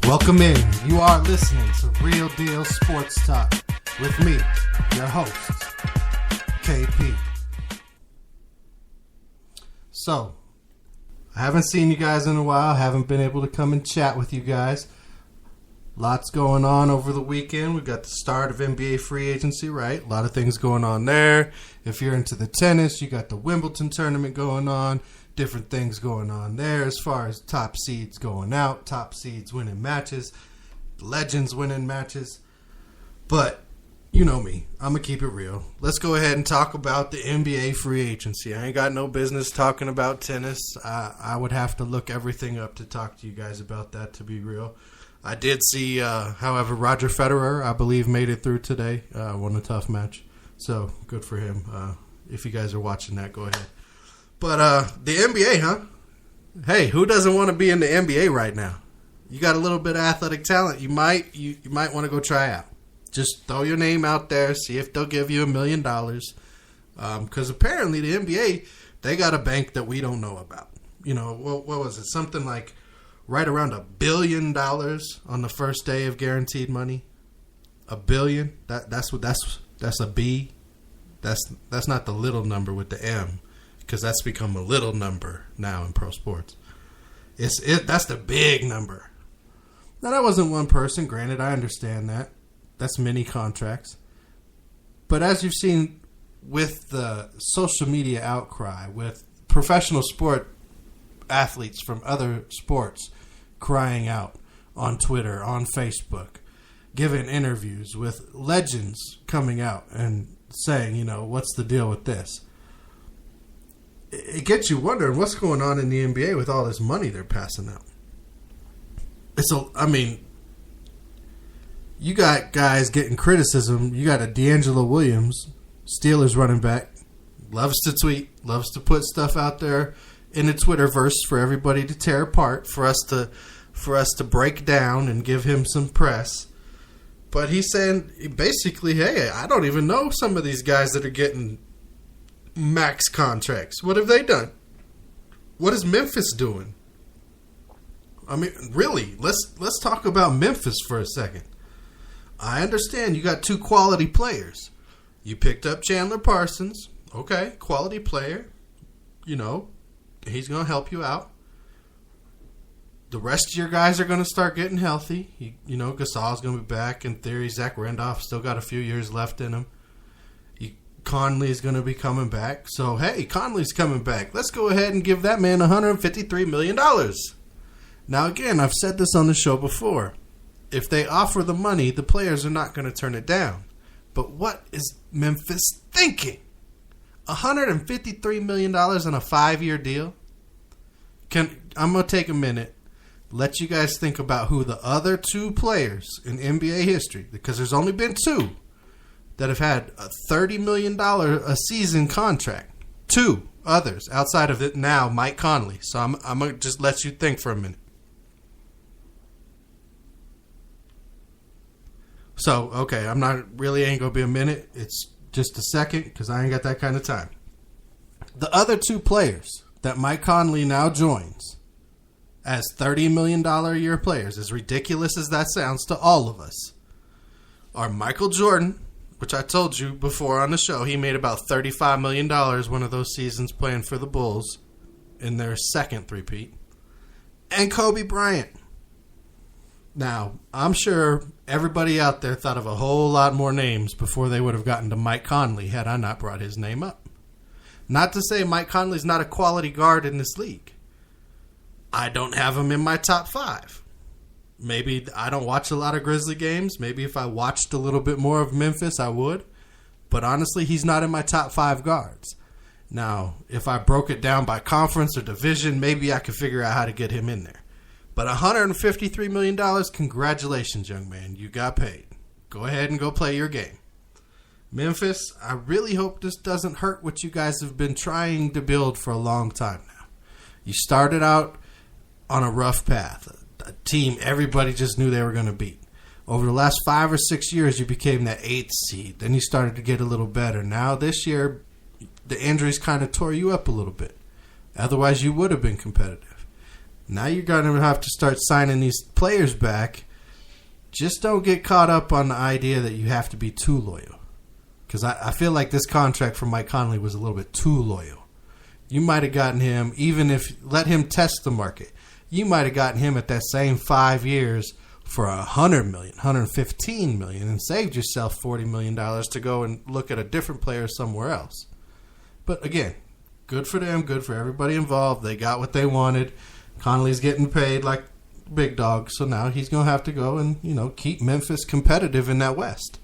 Welcome in. You are listening to Real Deal Sports Talk with me, your host, KP. So, I haven't seen you guys in a while. Haven't been able to come and chat with you guys. Lots going on over the weekend. We got the start of NBA free agency, right? A lot of things going on there. If you're into the tennis, you got the Wimbledon tournament going on. Different things going on there as far as top seeds going out, top seeds winning matches, legends winning matches. But you know me, I'm going to keep it real. Let's go ahead and talk about the NBA free agency. I ain't got no business talking about tennis. I would have to look everything up to talk to you guys about that, to be real. I did see, however, Roger Federer, I believe, made it through today. Won a tough match. So, good for him. If you guys are watching that, go ahead. But the NBA, huh? Hey, who doesn't want to be in the NBA right now? You got a little bit of athletic talent. You might want to go try out. Just throw your name out there, see if they'll give you $1 million. Because apparently the NBA, they got a bank that we don't know about. You know, what was it? Something like right around $1 billion on the first day of guaranteed money. $1 billion. That's a B. That's not the little number with the M. Because that's become a little number now in pro sports. That's the big number. Now, that wasn't one person. Granted, I understand that. That's many contracts. But as you've seen with the social media outcry, with professional sport athletes from other sports crying out on Twitter, on Facebook, giving interviews, with legends coming out and saying, you know, what's the deal with this? It gets you wondering what's going on in the NBA with all this money they're passing out. You got guys getting criticism. You got a D'Angelo Williams, Steelers running back, loves to tweet, loves to put stuff out there in the Twitterverse for everybody to tear apart, for us to break down and give him some press. But he's saying basically, hey, I don't even know some of these guys that are getting max contracts. What have they done? What is Memphis doing? I mean, really, let's talk about Memphis for a second. I understand you got two quality players. You picked up Chandler Parsons. Okay, quality player. You know, he's going to help you out. The rest of your guys are going to start getting healthy. You know, Gasol's going to be back. In theory, Zach Randolph still got a few years left in him. Conley's going to be coming back. So, hey, Conley's coming back. Let's go ahead and give that man $153 million. Now, again, I've said this on the show before. If they offer the money, the players are not going to turn it down. But what is Memphis thinking? $153 million on a 5-year deal? I'm going to take a minute, let you guys think about who the other two players in NBA history, because there's only been two, that have had a $30 million a season contract. Two others outside of it now, Mike Conley. So I'm going to just let you think for a minute. So, okay, ain't going to be a minute. It's just a second because I ain't got that kind of time. The other two players that Mike Conley now joins as $30 million a year players, as ridiculous as that sounds to all of us, are Michael Jordan, which I told you before on the show, he made about $35 million one of those seasons playing for the Bulls in their second three-peat, and Kobe Bryant. Now, I'm sure everybody out there thought of a whole lot more names before they would have gotten to Mike Conley had I not brought his name up. Not to say Mike Conley's not a quality guard in this league. I don't have him in my top 5. Maybe I don't watch a lot of Grizzly games. Maybe if I watched a little bit more of Memphis, I would. But honestly, he's not in my top 5 guards. Now, if I broke it down by conference or division, maybe I could figure out how to get him in there. But $153 million, congratulations, young man. You got paid. Go ahead and go play your game. Memphis, I really hope this doesn't hurt what you guys have been trying to build for a long time now. You started out on a rough path. A team everybody just knew they were going to beat. Over the last 5 or 6 years, you became that 8th seed. Then you started to get a little better. Now this year, the injuries kind of tore you up a little bit. Otherwise, you would have been competitive. Now you're going to have to start signing these players back. Just don't get caught up on the idea that you have to be too loyal. Because I feel like this contract from Mike Conley was a little bit too loyal. You might have gotten him, even if let him test the market, you might have gotten him at that same 5 years for $100 million, $115 million, and saved yourself $40 million to go and look at a different player somewhere else. But again, good for them, good for everybody involved. They got what they wanted. Conley's getting paid like big dog, so now he's going to have to go and, keep Memphis competitive in that West.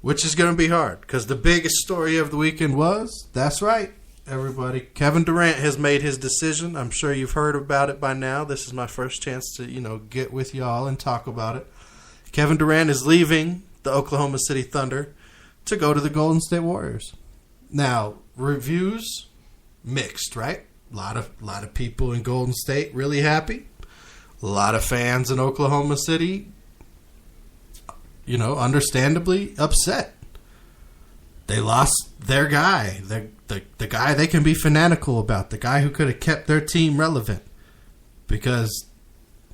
Which is going to be hard, because the biggest story of the weekend was, that's right, everybody, Kevin Durant has made his decision. I'm sure you've heard about it by now. This is my first chance to, get with y'all and talk about it. Kevin Durant is leaving the Oklahoma City Thunder to go to the Golden State Warriors. Now, reviews, mixed, right? A lot of people in Golden State really happy. A lot of fans in Oklahoma City, understandably upset. They lost their guy, the guy they can be fanatical about, the guy who could have kept their team relevant. Because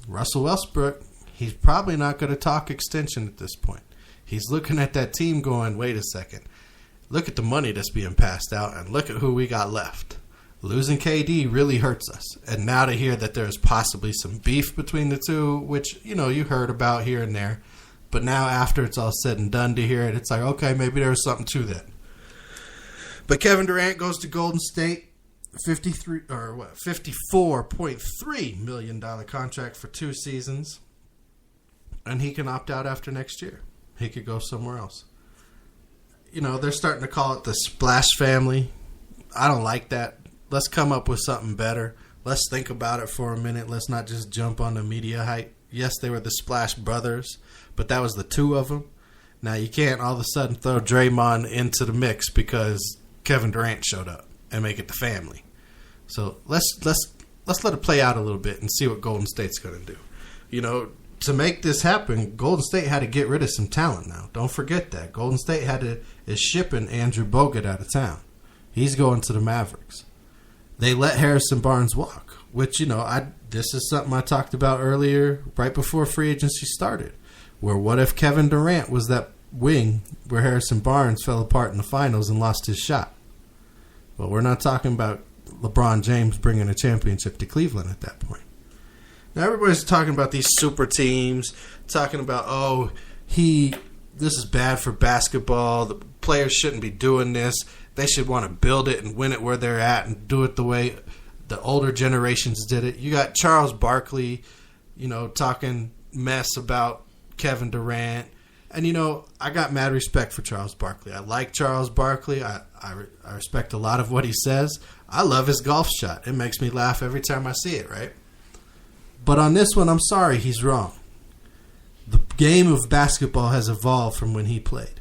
Russell Westbrook, he's probably not going to talk extension at this point. He's looking at that team going, wait a second. Look at the money that's being passed out and look at who we got left. Losing KD really hurts us. And now to hear that there's possibly some beef between the two, which, you heard about here and there. But now after it's all said and done to hear it, it's like, okay, maybe there was something to that. But Kevin Durant goes to Golden State, $54.3 million contract for 2 seasons. And he can opt out after next year. He could go somewhere else. They're starting to call it the Splash family. I don't like that. Let's come up with something better. Let's think about it for a minute. Let's not just jump on the media hype. Yes, they were the Splash Brothers, but that was the 2 of them. Now, you can't all of a sudden throw Draymond into the mix because Kevin Durant showed up and make it the family. So let's let it play out a little bit and see what Golden State's going to do. To make this happen, Golden State had to get rid of some talent now. Don't forget that. Golden State is shipping Andrew Bogut out of town. He's going to the Mavericks. They let Harrison Barnes walk, which, this is something I talked about earlier, right before free agency started, where what if Kevin Durant was that wing where Harrison Barnes fell apart in the finals and lost his shot? Well, we're not talking about LeBron James bringing a championship to Cleveland at that point. Now, everybody's talking about these super teams, talking about, this is bad for basketball. The players shouldn't be doing this. They should want to build it and win it where they're at and do it the way the older generations did it. You got Charles Barkley, talking mess about Kevin Durant. And, I got mad respect for Charles Barkley. I like Charles Barkley. I respect a lot of what he says. I love his golf shot. It makes me laugh every time I see it, right? But on this one, I'm sorry, he's wrong. The game of basketball has evolved from when he played.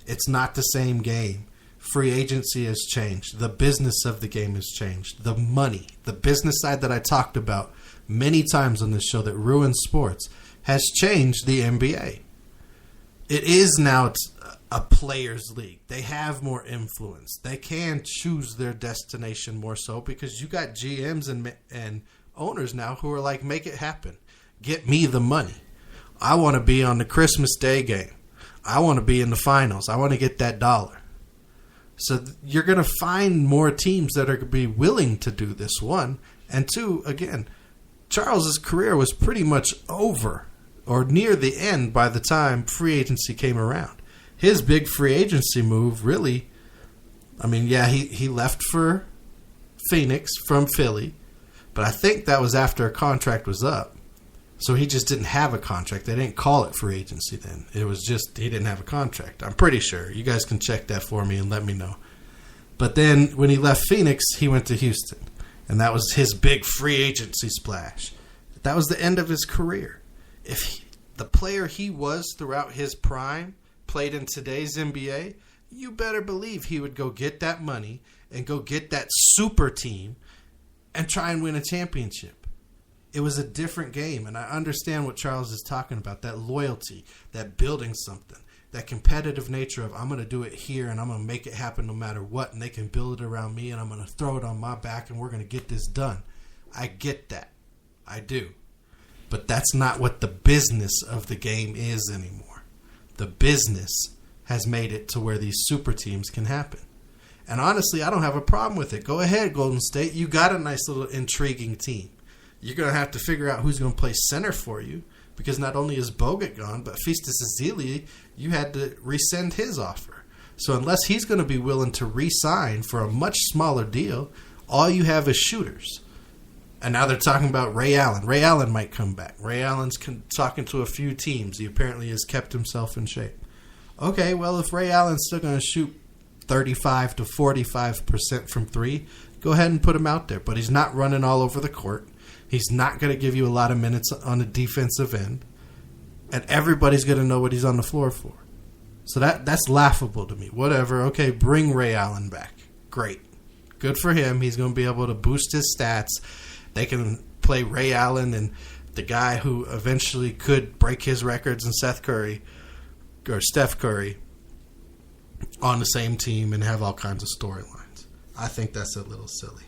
It's not the same game. Free agency has changed. The business of the game has changed. The money, the business side that I talked about many times on this show that ruins sports, has changed the NBA. It is now a players' league. They have more influence. They can choose their destination more so because you got GMs and owners now who are like, make it happen. Get me the money. I want to be on the Christmas Day game. I want to be in the finals. I want to get that dollar. So you're going to find more teams that are going to be willing to do this, one. And two, again, Charles's career was pretty much over or near the end by the time free agency came around. His big free agency move really, he left for Phoenix from Philly, but I think that was after a contract was up. So he just didn't have a contract. They didn't call it free agency then. It was just he didn't have a contract. I'm pretty sure. You guys can check that for me and let me know. But then when he left Phoenix, he went to Houston. And that was his big free agency splash. That was the end of his career. If the player he was throughout his prime played in today's NBA, you better believe he would go get that money and go get that super team and try and win a championship. It was a different game, and I understand what Charles is talking about, that loyalty, that building something, that competitive nature of I'm going to do it here and I'm going to make it happen no matter what, and they can build it around me and I'm going to throw it on my back and we're going to get this done. I get that. I do. But that's not what the business of the game is anymore. The business has made it to where these super teams can happen. And honestly, I don't have a problem with it. Go ahead, Golden State. You got a nice little intriguing team. You're going to have to figure out who's going to play center for you, because not only is Bogut gone, but Festus Ezeli, you had to rescind his offer. So unless he's going to be willing to re-sign for a much smaller deal, all you have is shooters. And now they're talking about Ray Allen. Ray Allen might come back. Ray Allen's talking to a few teams. He apparently has kept himself in shape. Okay, well, if Ray Allen's still going to shoot 35 to 45% from three, go ahead and put him out there. But he's not running all over the court. He's not going to give you a lot of minutes on the defensive end. And everybody's going to know what he's on the floor for. So that's laughable to me. Whatever. Okay, bring Ray Allen back. Great. Good for him. He's going to be able to boost his stats. They can play Ray Allen and the guy who eventually could break his records in Steph Curry on the same team and have all kinds of storylines. I think that's a little silly.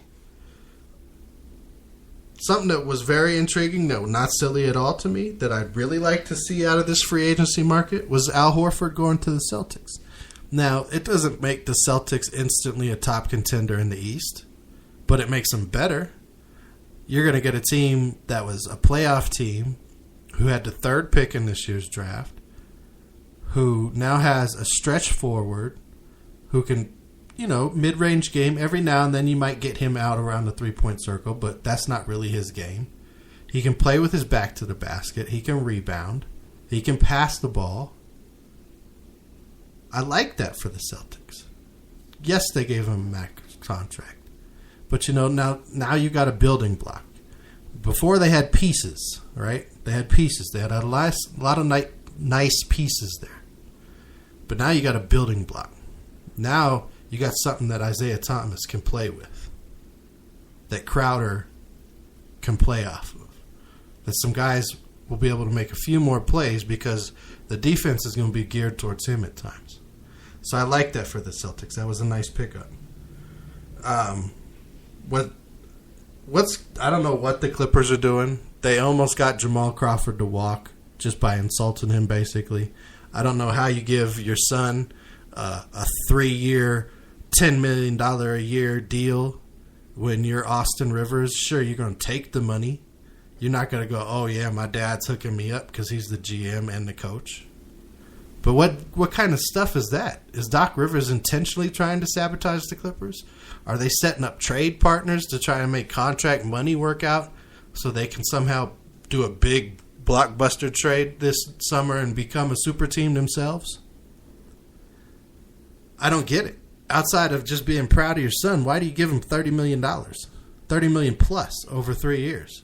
Something that was very intriguing, no, not silly at all to me, that I'd really like to see out of this free agency market was Al Horford going to the Celtics. Now, it doesn't make the Celtics instantly a top contender in the East, but it makes them better. You're going to get a team that was a playoff team who had the third pick in this year's draft, who now has a stretch forward who can, mid-range game. Every now and then you might get him out around the three-point circle, but that's not really his game. He can play with his back to the basket. He can rebound. He can pass the ball. I like that for the Celtics. Yes, they gave him a max contract. But, now you got a building block. Before they had pieces, right? They had pieces. They had a lot of nice pieces there. But now you got a building block. Now you got something that Isaiah Thomas can play with, that Crowder can play off of, that some guys will be able to make a few more plays because the defense is going to be geared towards him at times. So I like that for the Celtics. That was a nice pickup. I don't know what the Clippers are doing. They almost got Jamal Crawford to walk just by insulting him, basically. I don't know how you give your son a 3-year, $10 million a year deal when you're Austin Rivers. Sure, you're going to take the money. You're not going to go, oh, yeah, my dad's hooking me up because he's the GM and the coach. But what kind of stuff is that? Is Doc Rivers intentionally trying to sabotage the Clippers? Are they setting up trade partners to try and make contract money work out so they can somehow do a big blockbuster trade this summer and become a super team themselves? I don't get it. Outside of just being proud of your son, why do you give him $30 million? $30 million plus over 3 years.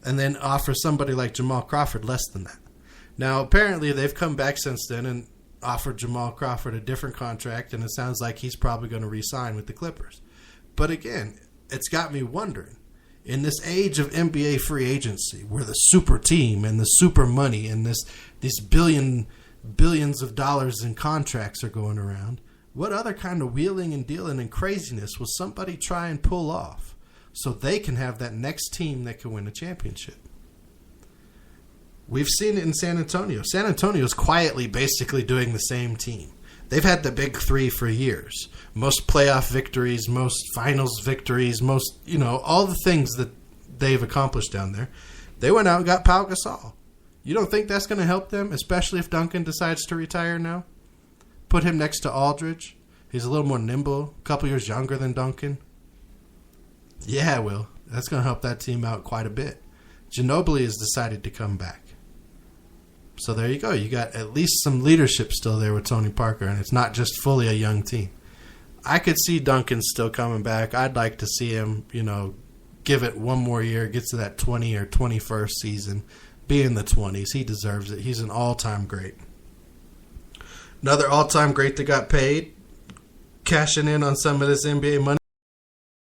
And then offer somebody like Jamal Crawford less than that. Now, apparently they've come back since then and offered Jamal Crawford a different contract, and it sounds like he's probably going to re-sign with the Clippers. But again, it's got me wondering, in this age of NBA free agency, where the super team and the super money and these billions of dollars in contracts are going around, what other kind of wheeling and dealing and craziness will somebody try and pull off so they can have that next team that can win a championship? We've seen it in San Antonio. San Antonio's quietly basically doing the same team. They've had the big three for years. Most playoff victories, most finals victories, most, all the things that they've accomplished down there. They went out and got Pau Gasol. You don't think that's going to help them, especially if Duncan decides to retire now? Put him next to Aldridge. He's a little more nimble, a couple years younger than Duncan. Yeah, it will. That's going to help that team out quite a bit. Ginobili has decided to come back. So there you go. You got at least some leadership still there with Tony Parker, and it's not just fully a young team. I could see Duncan still coming back. I'd like to see him, give it one more year, get to that 20 or 21st season, be in the 20s. He deserves it. He's an all-time great. Another all-time great that got paid, cashing in on some of this NBA money.